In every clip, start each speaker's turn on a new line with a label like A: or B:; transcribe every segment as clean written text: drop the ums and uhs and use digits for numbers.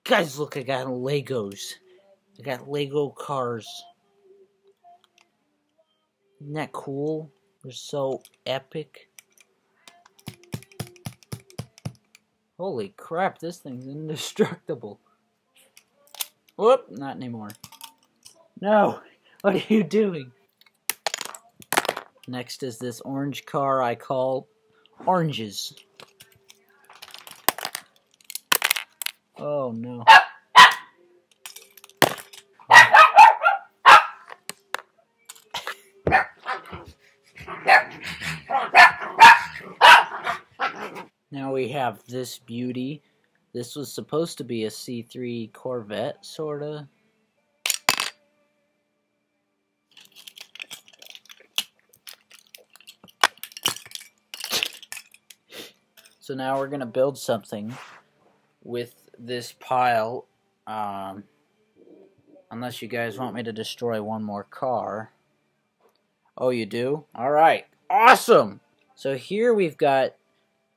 A: Guys, look, I got Legos. I got Lego cars. Isn't that cool? They're so epic. Holy crap, this thing's indestructible. Whoop, not anymore. No, what are you doing? Next is this orange car I call Oranges. Oh no. Now we have this beauty. This was supposed to be a C3 Corvette, sorta. So now we're gonna build something with this pile. Unless you guys want me to destroy one more car. Oh, you do? Alright. Awesome! So here we've got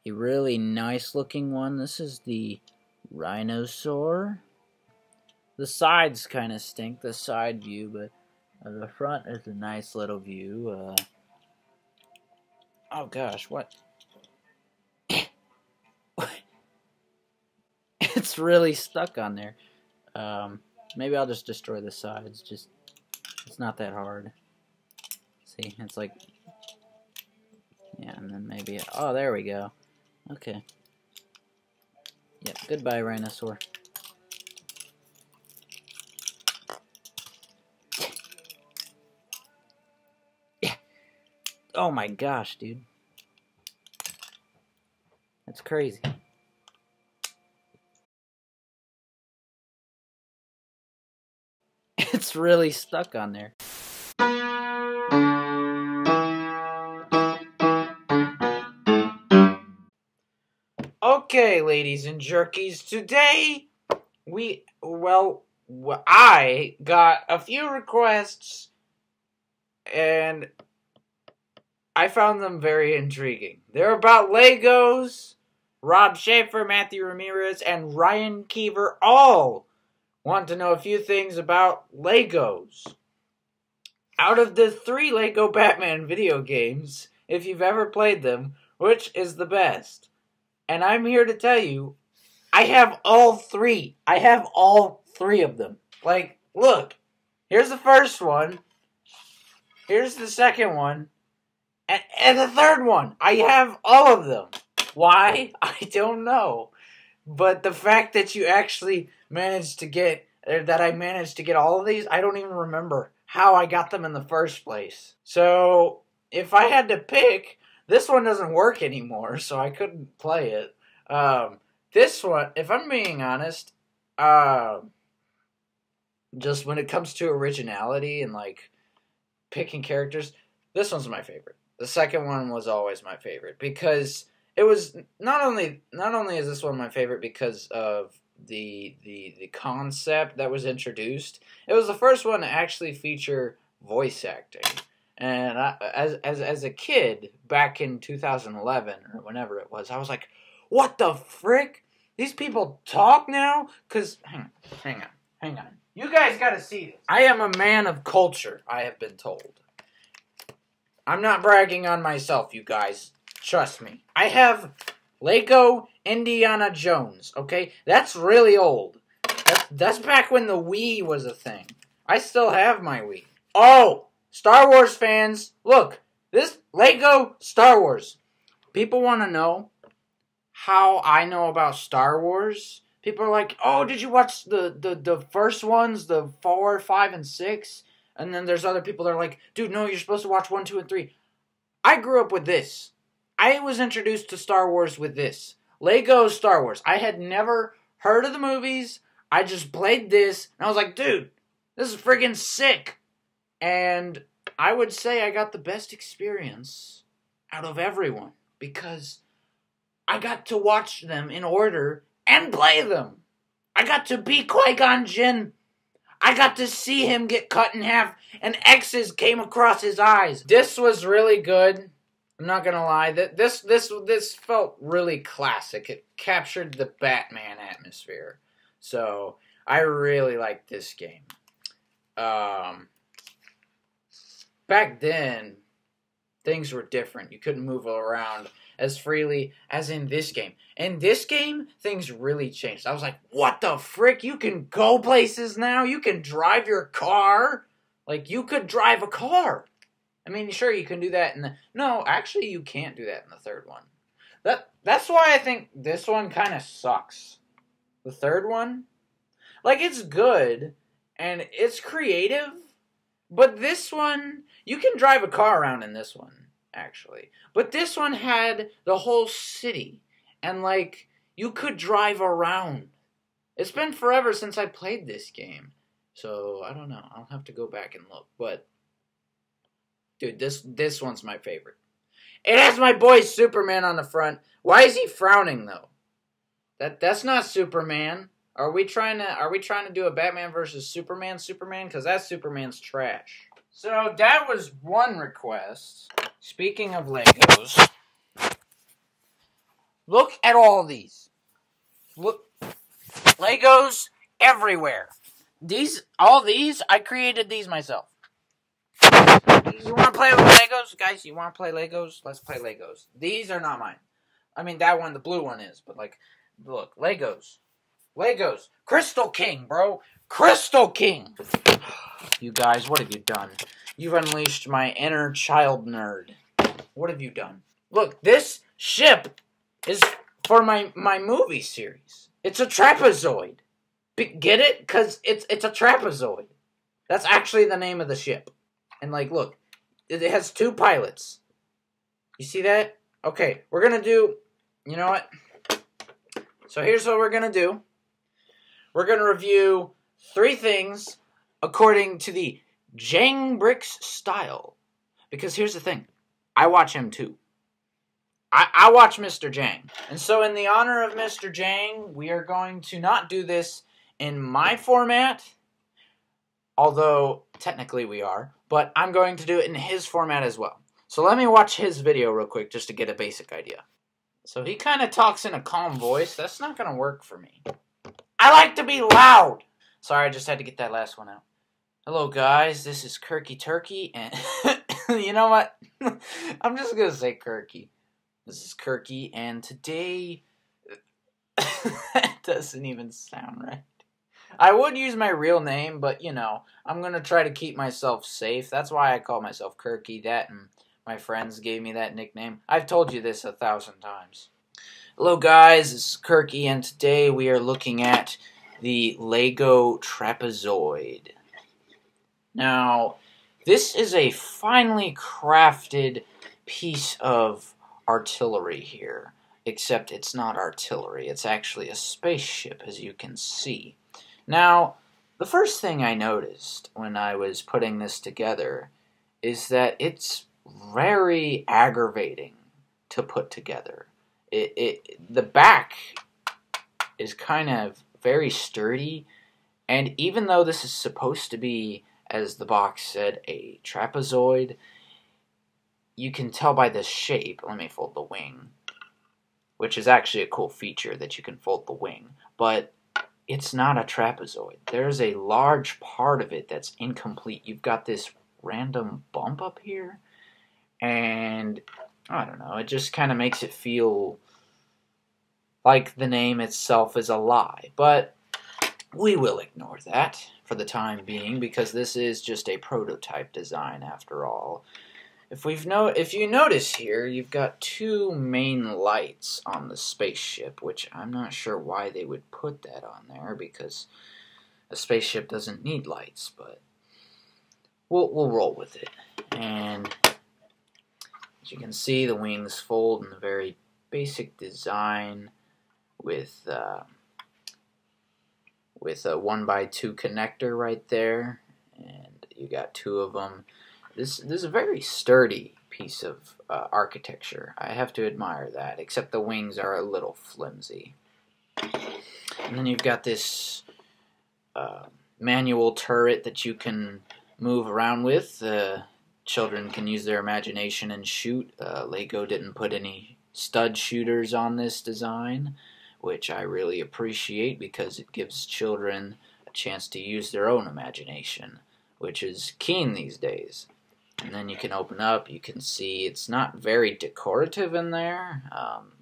A: a really nice looking one. This is the Rhinosaur. The sides kind of stink, the side view, but the front is a nice little view. Oh gosh, what? It's really stuck on there. Maybe I'll just destroy the sides. It's not that hard. See, it's like, yeah, and then maybe, oh, there we go. Okay. Yep, goodbye, Rhinosaur. Yeah. Oh my gosh, dude. That's crazy. It's really stuck on there. Okay, ladies and jerkies, today I got a few requests and I found them very intriguing. They're about Legos. Rob Schaefer, Matthew Ramirez, and Ryan Keever all want to know a few things about Legos. Out of the 3 Lego Batman video games, if you've ever played them, which is the best? And I'm here to tell you, I have all 3. I have all 3 of them. Like, look, here's the first one, here's the second one, and the third one. I have all of them. Why? I don't know. But the fact that you actually managed to get, that I managed to get all of these, I don't even remember how I got them in the first place. So, if I had to pick, this one doesn't work anymore, so I couldn't play it. This one, if I'm being honest, just when it comes to originality and, like, picking characters, this one's my favorite. The second one was always my favorite, because it was not only is this one my favorite because of the concept that was introduced. It was the first one to actually feature voice acting, and as a kid back in 2011 or whenever it was, I was like, "What the frick? These people talk now?" Cause hang on, you guys got to see this. I am a man of culture. I have been told. I'm not bragging on myself, you guys. Trust me. I have Lego Indiana Jones, okay? That's really old. That's back when the Wii was a thing. I still have my Wii. Oh, Star Wars fans, look. This Lego Star Wars. People want to know how I know about Star Wars. People are like, oh, did you watch the first ones, the 4, 5, and 6? And then there's other people that are like, dude, no, you're supposed to watch 1, 2, and 3. I grew up with this. I was introduced to Star Wars with this. Lego Star Wars. I had never heard of the movies. I just played this, and I was like, dude, this is friggin' sick. And I would say I got the best experience out of everyone, because I got to watch them in order and play them. I got to be Qui-Gon Jinn. I got to see him get cut in half, and X's came across his eyes. This was really good. I'm not gonna lie. This felt really classic. It captured the Batman atmosphere. So I really like this game. Back then, things were different. You couldn't move around as freely as in this game. In this game, things really changed. I was like, what the frick? You can go places now? You can drive your car? Like, you could drive a car. I mean, sure, you can do that in the... No, actually, you can't do that in the third one. That's why I think this one kind of sucks. The third one? Like, it's good, and it's creative, but this one... You can drive a car around in this one, actually. But this one had the whole city, and, like, you could drive around. It's been forever since I played this game, so I don't know. I'll have to go back and look, but... Dude, this one's my favorite. It has my boy Superman on the front. Why is he frowning though? That's not Superman. Are we trying to do a Batman versus Superman? Because that Superman's trash. So that was one request. Speaking of Legos, look at all these. Look, Legos everywhere. All these, I created these myself. You want to play with Legos? Guys, you want to play Legos? Let's play Legos. These are not mine. I mean, that one, the blue one is. But, like, look. Legos. Legos. Crystal King, bro. Crystal King. You guys, what have you done? You've unleashed my inner child nerd. What have you done? Look, this ship is for my movie series. It's a trapezoid. Get it? Because it's a trapezoid. That's actually the name of the ship. And, like, look, it has two pilots. You see that? Okay, we're going to do, you know what? So here's what we're going to do. We're going to review 3 things according to the Jang Bricks style. Because here's the thing. I watch him, too. I watch Mr. Jang. And so in the honor of Mr. Jang, we are going to not do this in my format, although technically we are. But I'm going to do it in his format as well. So let me watch his video real quick just to get a basic idea. So he kind of talks in a calm voice. That's not going to work for me. I like to be loud. Sorry, I just had to get that last one out. Hello, guys. This is Kirky Turkey. And you know what? I'm just going to say Kirky. This is Kirky. And today... That doesn't even sound right. I would use my real name, but, you know, I'm going to try to keep myself safe. That's why I call myself Kirky. That and my friends gave me that nickname. I've told you this 1,000 times. Hello, guys. This is Kirky, and today we are looking at the Lego Trapezoid. Now, this is a finely crafted piece of artillery here, except it's not artillery. It's actually a spaceship, as you can see. Now, the first thing I noticed when I was putting this together is that it's very aggravating to put together. The back is kind of very sturdy, and even though this is supposed to be, as the box said, a trapezoid, you can tell by the shape. Let me fold the wing, which is actually a cool feature that you can fold the wing, but it's not a trapezoid. There's a large part of it that's incomplete. You've got this random bump up here, and I don't know, it just kind of makes it feel like the name itself is a lie. But we will ignore that for the time being, because this is just a prototype design after all. If you notice here, you've got 2 main lights on the spaceship, which I'm not sure why they would put that on there, because a spaceship doesn't need lights, but we'll roll with it. And as you can see, the wings fold in a very basic design with a 1x2 connector right there, and you got 2 of them. This is a very sturdy piece of architecture. I have to admire that, except the wings are a little flimsy. And then you've got this manual turret that you can move around with. Children can use their imagination and shoot. Lego didn't put any stud shooters on this design, which I really appreciate because it gives children a chance to use their own imagination, which is keen these days. And then you can open up, you can see it's not very decorative in there.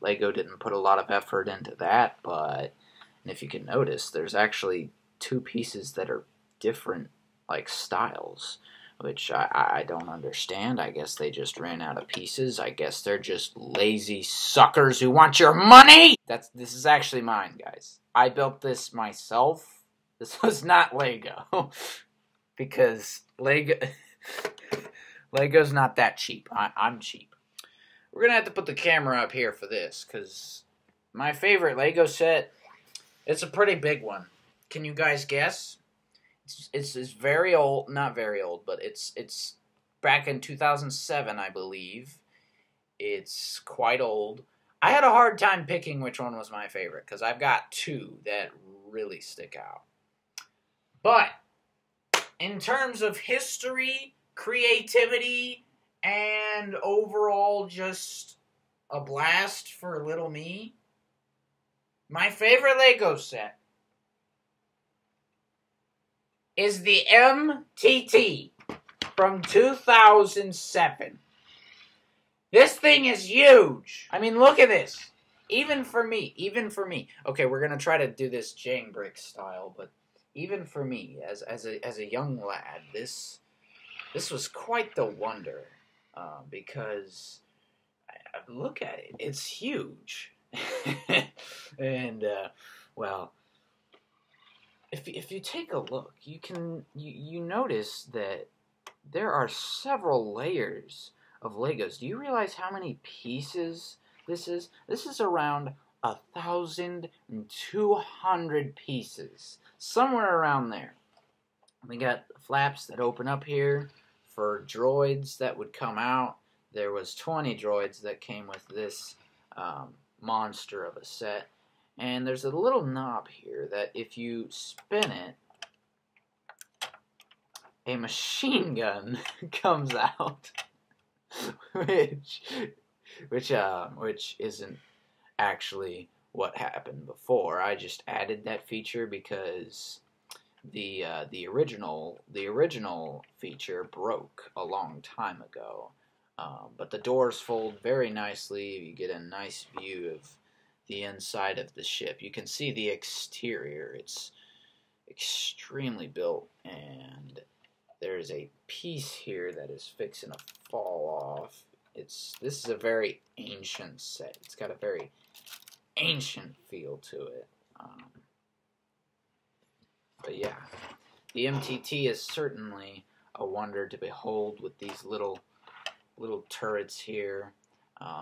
A: Lego didn't put a lot of effort into that, but and if you can notice, there's actually two pieces that are different, like, styles, which I don't understand. I guess they just ran out of pieces. I guess they're just lazy suckers who want your money! This is actually mine, guys. I built this myself. This was not Lego. Because Lego's not that cheap. I'm cheap. We're going to have to put the camera up here for this, because my favorite Lego set, it's a pretty big one. Can you guys guess? It's very old, not very old, but it's back in 2007, I believe. It's quite old. I had a hard time picking which one was my favorite, because I've got two that really stick out. But in terms of history, creativity, and overall just a blast for little me, my favorite Lego set is the MTT from 2007. This thing is huge. I mean, look at this. Even for me. Okay, we're going to try to do this Jane Brick style, but even for me, as a young lad, this was quite the wonder, because look at it. It's huge. And, well, if you take a look, you notice that there are several layers of Legos. Do you realize how many pieces this is? This is around 1,200 pieces, somewhere around there. We got flaps that open up here for droids that would come out. There was 20 droids that came with this monster of a set. And there's a little knob here that if you spin it, a machine gun comes out, which isn't actually what happened before. I just added that feature because the original feature broke a long time ago. But the doors fold very nicely. You get a nice view of the inside of the ship. You can see the exterior. It's extremely built, and there's a piece here that is fixing to fall off. This is a very ancient set. It's got a very ancient feel to it. But yeah, the MTT is certainly a wonder to behold with these little turrets here.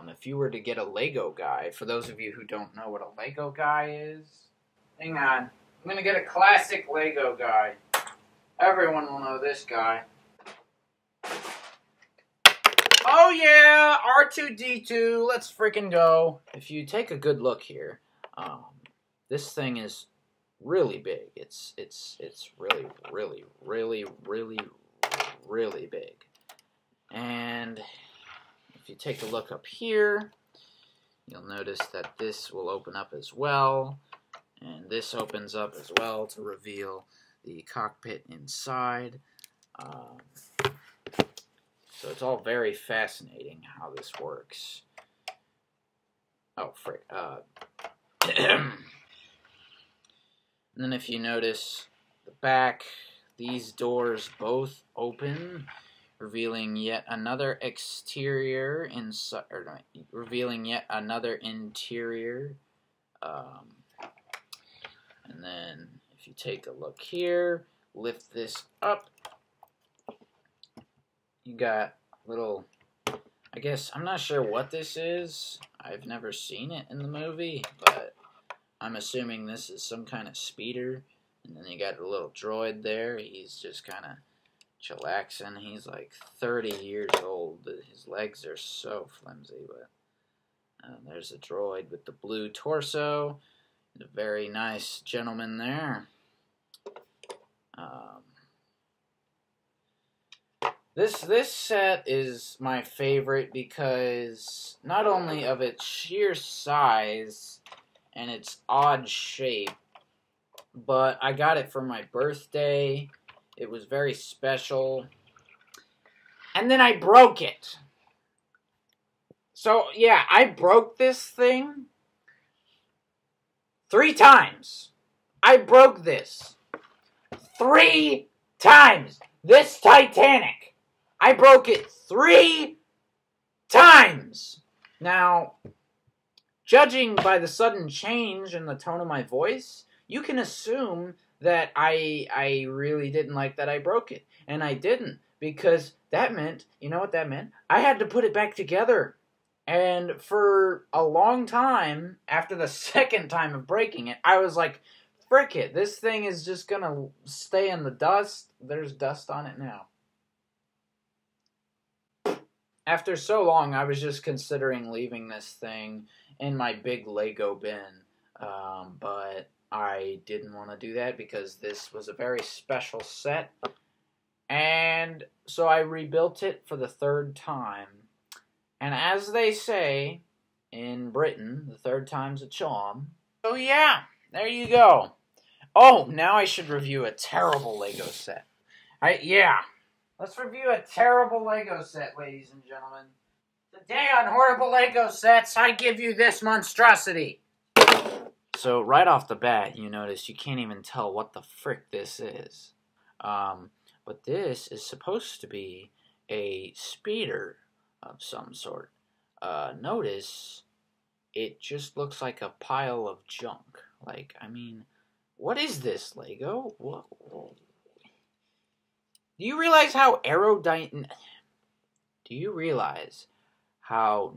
A: If you were to get a Lego guy, for those of you who don't know what a Lego guy is, hang on. I'm going to get a classic Lego guy. Everyone will know this guy. Oh yeah, R2-D2, let's freaking go. If you take a good look here, this thing is really big. It's really, really, really, really, really big. And if you take a look up here, you'll notice that this will open up as well, and this opens up as well to reveal the cockpit inside. So it's all very fascinating how this works. Oh, frick. And then if you notice the back, these doors both open, revealing yet another exterior inside, or no, revealing yet another interior. And then if you take a look here, lift this up, you got little, I guess, I'm not sure what this is. I've never seen it in the movie, but I'm assuming this is some kind of speeder. And then you got a little droid there. He's just kind of chillaxing. He's like 30 years old. His legs are so flimsy, but there's a droid with the blue torso. A very nice gentleman there. This set is my favorite because not only of its sheer size and it's odd shape. But I got it for my birthday. It was very special. And then I broke it. So, yeah, I broke this thing 3 times. I broke this 3 times. This Titanic. I broke it 3 times. Now, judging by the sudden change in the tone of my voice, you can assume that I really didn't like that I broke it. And I didn't, because that meant, you know what that meant? I had to put it back together. And for a long time, after the second time of breaking it, I was like, frick it, this thing is just gonna stay in the dust. There's dust on it now. After so long, I was just considering leaving this thing in my big Lego bin. But I didn't want to do that because this was a very special set. And so I rebuilt it for the 3rd time. And as they say in Britain, the 3rd time's a charm. So yeah, there you go. Oh, now I should review a terrible Lego set. Yeah. Let's review a terrible Lego set, ladies and gentlemen. Today on Horrible Lego Sets, I give you this monstrosity. So right off the bat, you notice you can't even tell what the frick this is. But this is supposed to be a speeder of some sort. Notice it just looks like a pile of junk. Like, I mean, what is this, Lego? Whoa. Do you realize how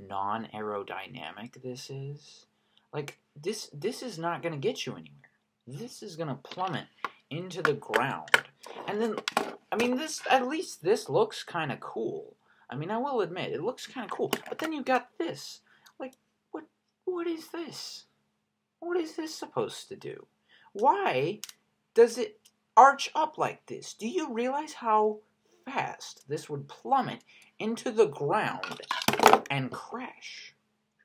A: non-aerodynamic this is? Like, this is not going to get you anywhere. This is going to plummet into the ground. And then, I mean, at least this looks kind of cool. I mean, I will admit, it looks kind of cool. But then you got this. Like, what is this? What is this supposed to do? Why does it arch up like this? Do you realize how fast this would plummet into the ground and crash?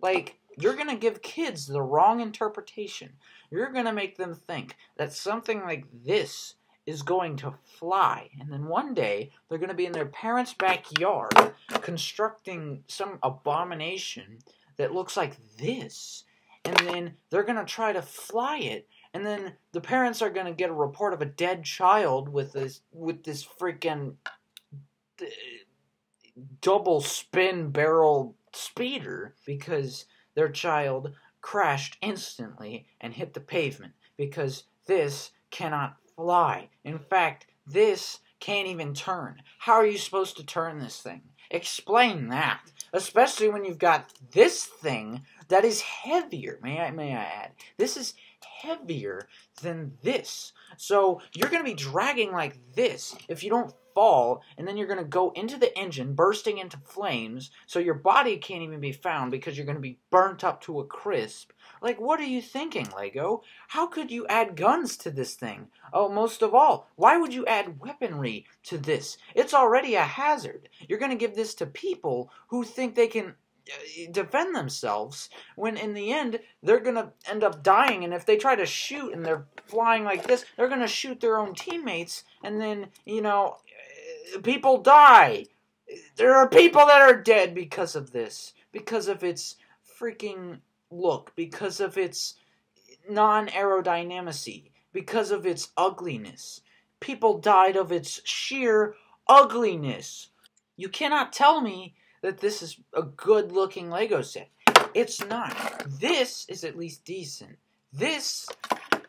A: Like, you're going to give kids the wrong interpretation. You're going to make them think that something like this is going to fly. And then one day, they're going to be in their parents' backyard constructing some abomination that looks like this. And then they're going to try to fly it. And then the parents are going to get a report of a dead child with this freaking double spin barrel speeder because their child crashed instantly and hit the pavement because this cannot fly. In fact, this can't even turn. How are you supposed to turn this thing? Explain that. Especially when you've got this thing that is heavier. May I add? This is heavier than this. So you're going to be dragging like this if you don't fall, and then you're going to go into the engine, bursting into flames, so your body can't even be found because you're going to be burnt up to a crisp. Like, what are you thinking, Lego? How could you add guns to this thing? Oh, most of all, why would you add weaponry to this? It's already a hazard. You're going to give this to people who think they can defend themselves, when in the end, they're going to end up dying, and if they try to shoot and they're flying like this, they're going to shoot their own teammates, and then, you know, people die. There are people that are dead because of this, because of its freaking look, because of its non-aerodynamicy, because of its ugliness. People died of its sheer ugliness. You cannot tell me that this is a good-looking Lego set. It's not. This is at least decent. This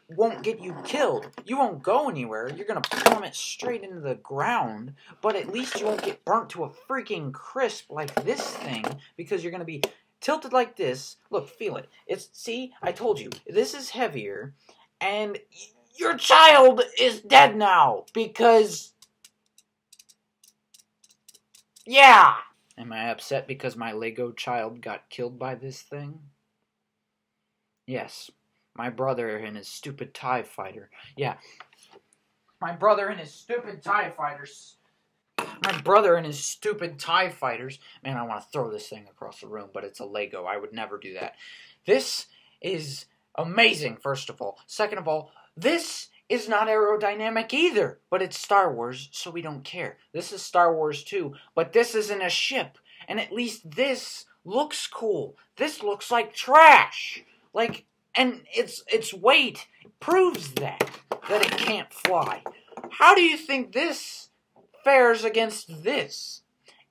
A: won't get you killed. You won't go anywhere. You're going to plummet straight into the ground, but at least you won't get burnt to a freaking crisp like this thing, because you're going to be tilted like this. Look, feel it. See, I told you, this is heavier, and your child is dead now, because, yeah. Am I upset because my Lego child got killed by this thing? Yes. My brother and his stupid TIE fighter. Yeah. My brother and his stupid TIE fighters. My brother and his stupid TIE fighters. Man, I want to throw this thing across the room, but it's a Lego. I would never do that. This is amazing, first of all. Second of all, this is not aerodynamic either, but it's Star Wars, so we don't care. This is Star Wars too, but this isn't a ship, and at least this looks cool. This looks like trash. Like, and its weight proves that it can't fly. How do you think this fares against this?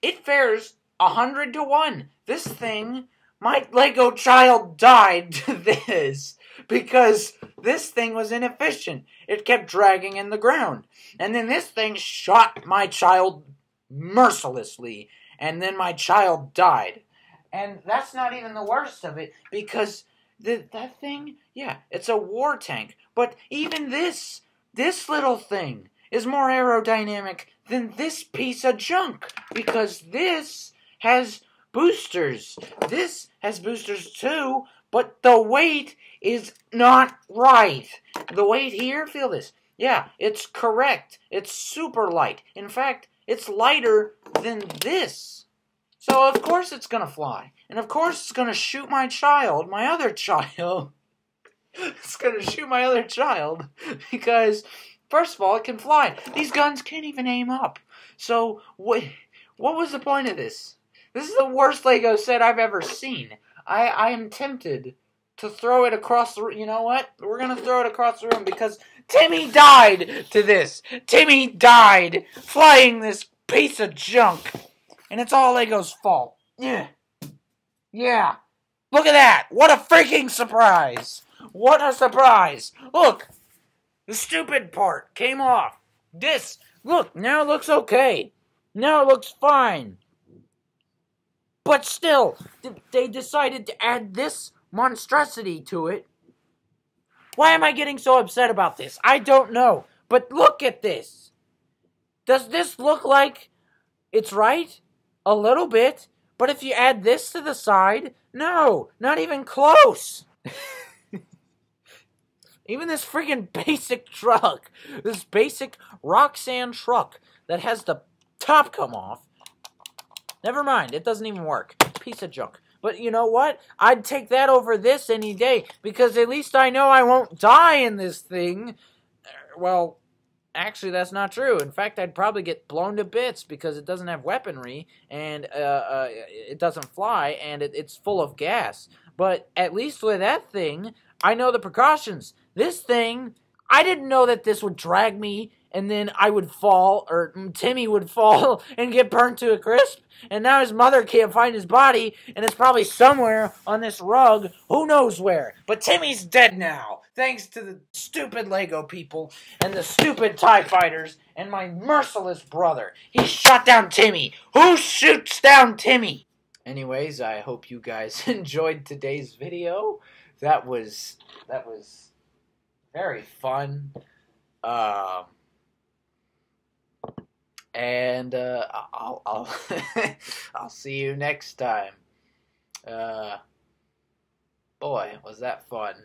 A: It fares 100 to 1. This thing, my Lego child died to this because this thing was inefficient. It kept dragging in the ground. And then this thing shot my child mercilessly. And then my child died. And that's not even the worst of it, because that thing, yeah, it's a war tank. But even this little thing is more aerodynamic than this piece of junk, because this has boosters. This has boosters too, but the weight is not right. The weight here, feel this. Yeah, it's correct. It's super light. In fact, it's lighter than this. So of course it's gonna fly. And of course it's gonna shoot my child, my other child. It's gonna shoot my other child because, first of all, it can fly. These guns can't even aim up. So what was the point of this? This is the worst Lego set I've ever seen. I am tempted to throw it across the room. You know what? We're going to throw it across the room because Timmy died to this. Timmy died flying this piece of junk. And it's all Lego's fault. Yeah. Yeah. Look at that. What a freaking surprise. What a surprise. Look. The stupid part came off. This. Look. Now it looks okay. Now it looks fine. But still, they decided to add this monstrosity to it. Why am I getting so upset about this? I don't know. But look at this. Does this look like it's right? A little bit. But if you add this to the side, no, not even close. Even this freaking basic truck, this basic Roxanne truck that has the top come off, never mind, it doesn't even work. Piece of junk. But you know what? I'd take that over this any day, because at least I know I won't die in this thing. Well, actually, that's not true. In fact, I'd probably get blown to bits because it doesn't have weaponry, and it doesn't fly, and it's full of gas. But at least with that thing, I know the precautions. This thing, I didn't know that this would drag me, and then I would fall, or Timmy would fall and get burnt to a crisp. And now his mother can't find his body, and it's probably somewhere on this rug, who knows where. But Timmy's dead now, thanks to the stupid Lego people, and the stupid TIE fighters, and my merciless brother. He shot down Timmy. Who shoots down Timmy? Anyways, I hope you guys enjoyed today's video. That was very fun. And I'll I'll see you next time. Boy, was that fun.